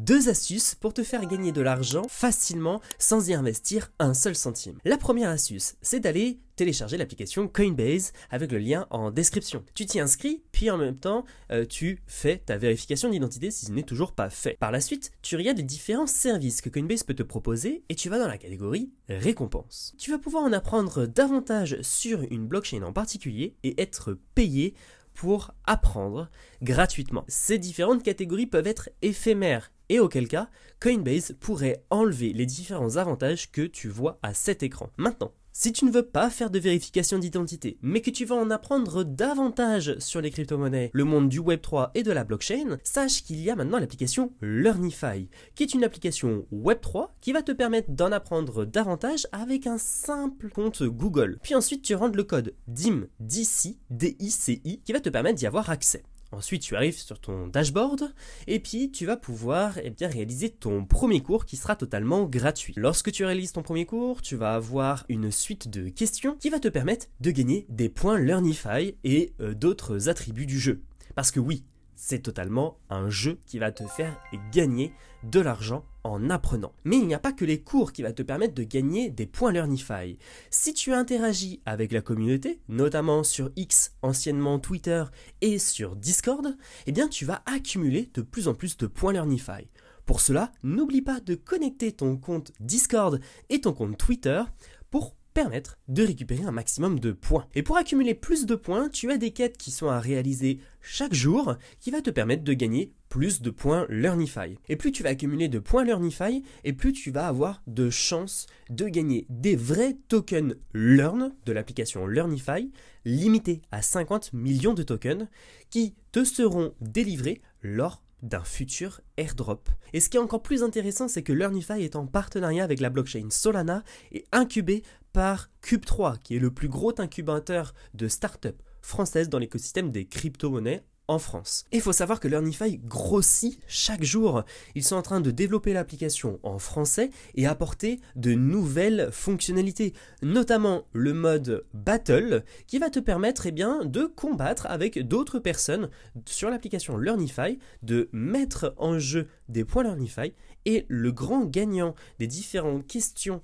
2 astuces pour te faire gagner de l'argent facilement sans y investir un seul centime. La première astuce, c'est d'aller télécharger l'application Coinbase avec le lien en description. Tu t'y inscris, puis en même temps, tu fais ta vérification d'identité si ce n'est toujours pas fait. Par la suite, tu regardes les différents services que Coinbase peut te proposer et tu vas dans la catégorie récompenses. Tu vas pouvoir en apprendre davantage sur une blockchain en particulier et être payé pour apprendre gratuitement. Ces différentes catégories peuvent être éphémères et auquel cas, Coinbase pourrait enlever les différents avantages que tu vois à cet écran. Maintenant, si tu ne veux pas faire de vérification d'identité, mais que tu veux en apprendre davantage sur les crypto-monnaies, le monde du Web3 et de la blockchain, sache qu'il y a maintenant l'application Learnify, qui est une application Web3 qui va te permettre d'en apprendre davantage avec un simple compte Google. Puis ensuite, tu rentres le code DIM, DICI, DICI, qui va te permettre d'y avoir accès. Ensuite, tu arrives sur ton dashboard et puis tu vas pouvoir réaliser ton premier cours qui sera totalement gratuit. Lorsque tu réalises ton premier cours, tu vas avoir une suite de questions qui va te permettre de gagner des points Learnify et d'autres attributs du jeu. Parce que oui, c'est totalement un jeu qui va te faire gagner de l'argent en apprenant. Mais il n'y a pas que les cours qui vont te permettre de gagner des points Learnify. Si tu interagis avec la communauté, notamment sur X, anciennement Twitter, et sur Discord, eh bien tu vas accumuler de plus en plus de points Learnify. Pour cela, n'oublie pas de connecter ton compte Discord et ton compte Twitter pour permettre de récupérer un maximum de points. Et pour accumuler plus de points, tu as des quêtes qui sont à réaliser chaque jour qui va te permettre de gagner plus de points Learnify. Et plus tu vas accumuler de points Learnify, et plus tu vas avoir de chances de gagner des vrais tokens Learn de l'application Learnify, limités à 50 millions de tokens, qui te seront délivrés lors d'un futur airdrop. Et ce qui est encore plus intéressant, c'est que Learnify est en partenariat avec la blockchain Solana et incubé par Cube3, qui est le plus gros incubateur de start-up françaises dans l'écosystème des crypto-monnaies en France. Et il faut savoir que Learnify grossit chaque jour. Ils sont en train de développer l'application en français et apporter de nouvelles fonctionnalités, notamment le mode Battle qui va te permettre de combattre avec d'autres personnes sur l'application Learnify, de mettre en jeu des points Learnify, et le grand gagnant des différentes questions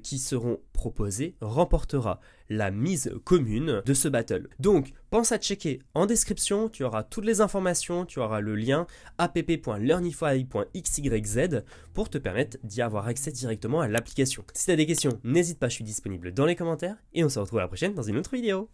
qui seront proposées remportera la mise commune de ce battle. Donc, pense à checker en description, tu auras toutes les informations, tu auras le lien app.learnify.xyz pour te permettre d'y avoir accès directement à l'application. Si tu as des questions, n'hésite pas, je suis disponible dans les commentaires et on se retrouve à la prochaine dans une autre vidéo.